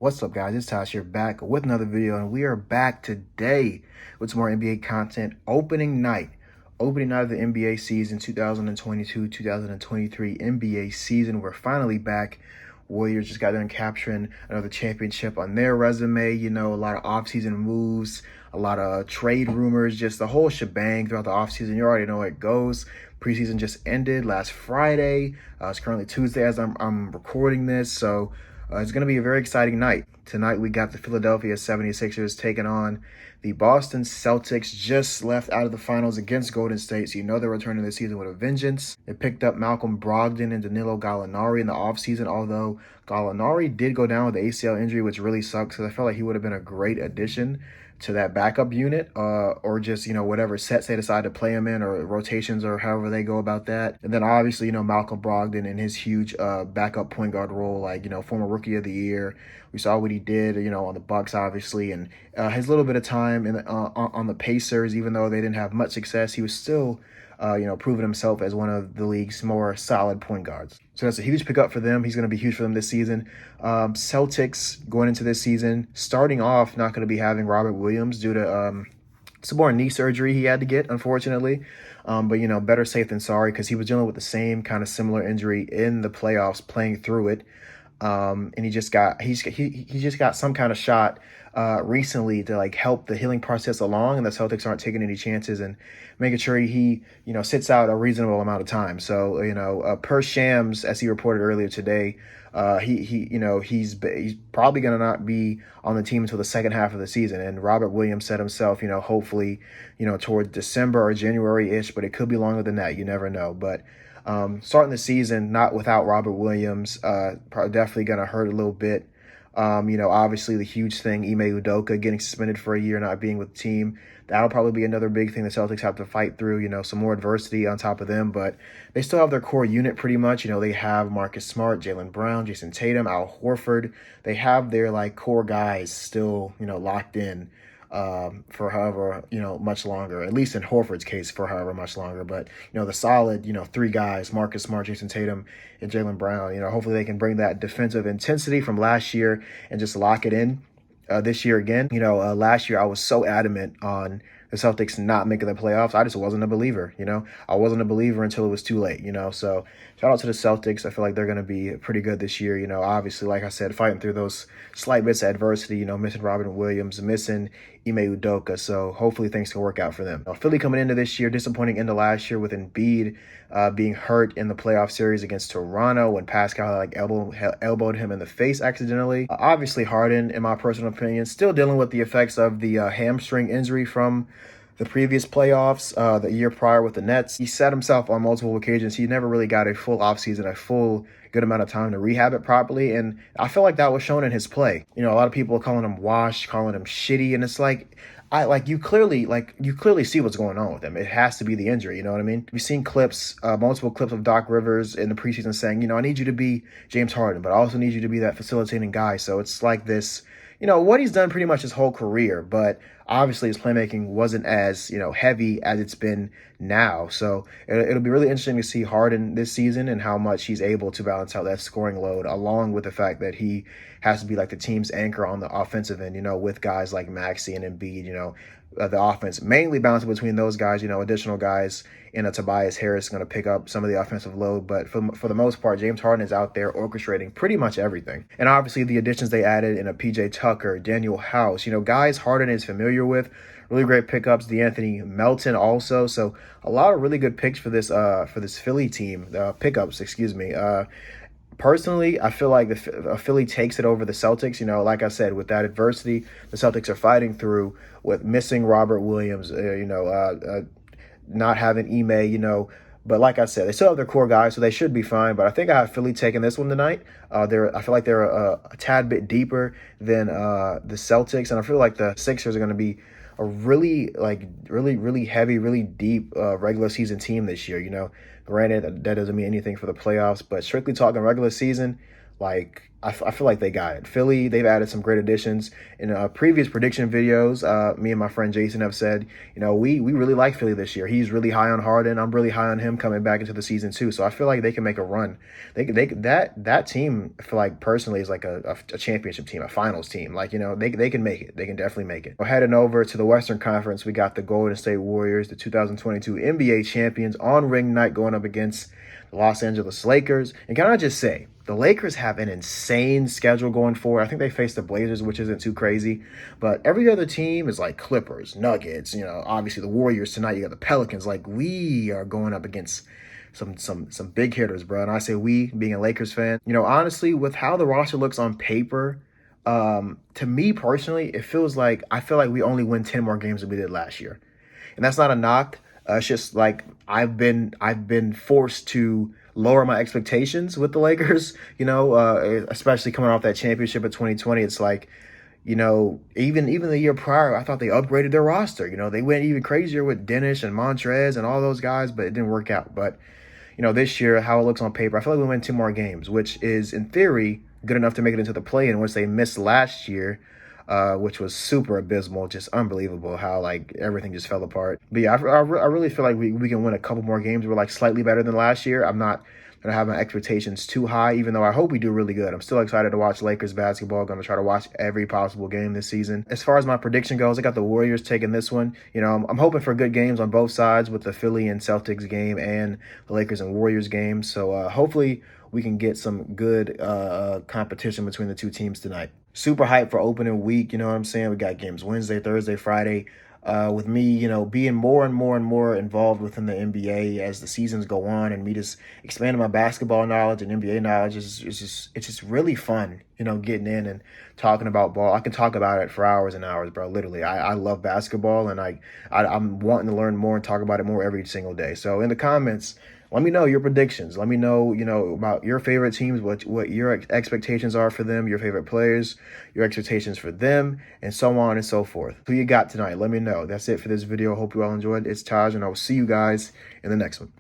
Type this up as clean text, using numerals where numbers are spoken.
What's up, guys? It's Tosh here back with another video, and we are back today with some more NBA content. Opening night of the NBA season 2022-2023 NBA season. We're finally back. Warriors just got done capturing another championship on their resume. A lot of offseason moves, a lot of trade rumors, just the whole shebang throughout the offseason. You already know how it goes. Preseason just ended last Friday. It's currently Tuesday as I'm recording this, so it's going to be a very exciting night. Tonight, we got the Philadelphia 76ers taking on the Boston Celtics. Just left out of the finals against Golden State, so they're returning this season with a vengeance. They picked up Malcolm Brogdon and Danilo Gallinari in the offseason, although Gallinari did go down with the ACL injury, which really sucks because I felt like he would have been a great addition to that backup unit, or just, whatever sets they decide to play him in, or rotations, or however they go about that. And then obviously, Malcolm Brogdon in his huge backup point guard role, former rookie of the year. We saw what he did, on the Bucks, obviously, and his little bit of time on the Pacers, even though they didn't have much success, he was still proving himself as one of the league's more solid point guards. So that's a huge pickup for them. He's going to be huge for them this season. Celtics going into this season, starting off, not going to be having Robert Williams due to some more knee surgery he had to get, unfortunately. But better safe than sorry, because he was dealing with the same kind of similar injury in the playoffs, playing through it. And he just got some kind of shot recently to help the healing process along, and the Celtics aren't taking any chances and making sure he sits out a reasonable amount of time. So per Shams, as he reported earlier today, he's probably going to not be on the team until the second half of the season. And Robert Williams said himself, hopefully towards December or January-ish, but it could be longer than that. You never know. But starting the season not without Robert Williams, probably definitely going to hurt a little bit. Obviously the huge thing, Ime Udoka getting suspended for a year, not being with the team. That'll probably be another big thing the Celtics have to fight through, some more adversity on top of them. But they still have their core unit pretty much. They have Marcus Smart, Jaylen Brown, Jason Tatum, Al Horford. They have their core guys still, locked in for however, much longer, at least in Horford's case, for however much longer. But, the solid, three guys, Marcus Smart, Jason Tatum, and Jaylen Brown, hopefully they can bring that defensive intensity from last year and just lock it in this year again. Last year I was so adamant on the Celtics not making the playoffs. I just wasn't a believer, I wasn't a believer until it was too late, so shout out to the Celtics. I feel like they're going to be pretty good this year, obviously, like I said, fighting through those slight bits of adversity, missing Robert Williams, missing Ime Udoka, so hopefully things can work out for them. Philly coming into this year, disappointing into last year with Embiid being hurt in the playoff series against Toronto when Pascal elbowed him in the face accidentally. Obviously Harden, in my personal opinion, still dealing with the effects of the hamstring injury from the previous playoffs, the year prior with the Nets. He set himself on multiple occasions. He never really got a full offseason, a full good amount of time to rehab it properly, and I feel like that was shown in his play. A lot of people are calling him washed, calling him shitty, and it's you clearly see what's going on with him. It has to be the injury, you know what I mean? We've seen multiple clips of Doc Rivers in the preseason saying, I need you to be James Harden, but I also need you to be that facilitating guy. So it's like this, what he's done pretty much his whole career, but obviously his playmaking wasn't as, heavy as it's been now. So it'll be really interesting to see Harden this season and how much he's able to balance out that scoring load, along with the fact that he has to be the team's anchor on the offensive end, with guys like Maxey and Embiid, the offense mainly balancing between those guys, additional guys in Tobias Harris going to pick up some of the offensive load. But for the most part, James Harden is out there orchestrating pretty much everything. And obviously the additions they added in a PJ Tucker, Daniel House, guys Harden is familiar with. Really great pickups. DeAnthony Melton also. So a lot of really good picks for this Philly team. Pickups, excuse me. Personally, I feel like Philly takes it over the Celtics. Like I said, with that adversity the Celtics are fighting through, with missing Robert Williams, not having Ime, but like I said, they still have their core guys, so they should be fine. But I think I have Philly taking this one tonight. I feel like they're a tad bit deeper than the Celtics, and I feel like the Sixers are going to be a really heavy, really deep regular season team this year. Granted, that doesn't mean anything for the playoffs, but strictly talking regular season, Like, I feel like they got it. Philly, they've added some great additions. In previous prediction videos, me and my friend Jason have said, we really like Philly this year. He's really high on Harden. I'm really high on him coming back into the season too. So I feel like they can make a run. That team, I feel like personally, is like a championship team, a finals team. Like, they can make it. They can definitely make it. We're heading over to the Western Conference. We got the Golden State Warriors, the 2022 NBA champions, on ring night going up against the Los Angeles Lakers. And can I just say, the Lakers have an insane schedule going forward. I think they face the Blazers, which isn't too crazy. But every other team is like Clippers, Nuggets, obviously the Warriors tonight. You got the Pelicans. Like, we are going up against some big hitters, bro. And I say we, being a Lakers fan. Honestly, with how the roster looks on paper, to me personally, I feel like we only win 10 more games than we did last year. And that's not a knock. It's just like I've been forced to lower my expectations with the Lakers, especially coming off that championship of 2020. It's like, even the year prior, I thought they upgraded their roster. They went even crazier with Dennis and Montrez and all those guys, but it didn't work out. But, this year, how it looks on paper, I feel like we win 2 more games, which is, in theory, good enough to make it into the play-in, which they missed last year. Which was super abysmal, just unbelievable how like everything just fell apart. But yeah, I really feel like we can win a couple more games. We're like slightly better than last year. I'm not going to have my expectations too high, even though I hope we do really good. I'm still excited to watch Lakers basketball. Going to try to watch every possible game this season. As far as my prediction goes, I got the Warriors taking this one. I'm hoping for good games on both sides with the Philly and Celtics game and the Lakers and Warriors game. So hopefully we can get some good competition between the two teams tonight. Super hyped for opening week, you know what I'm saying? We got games Wednesday, Thursday, Friday. With me, being more and more involved within the NBA as the seasons go on, and me just expanding my basketball knowledge and NBA knowledge it's just really fun, getting in and talking about ball. I can talk about it for hours and hours, bro. Literally, I love basketball, and I'm wanting to learn more and talk about it more every single day. So in the comments, let me know your predictions. Let me know, about your favorite teams, what your expectations are for them, your favorite players, your expectations for them, and so on and so forth. Who you got tonight? Let me know. That's it for this video. Hope you all enjoyed. It's Taj, and I will see you guys in the next one.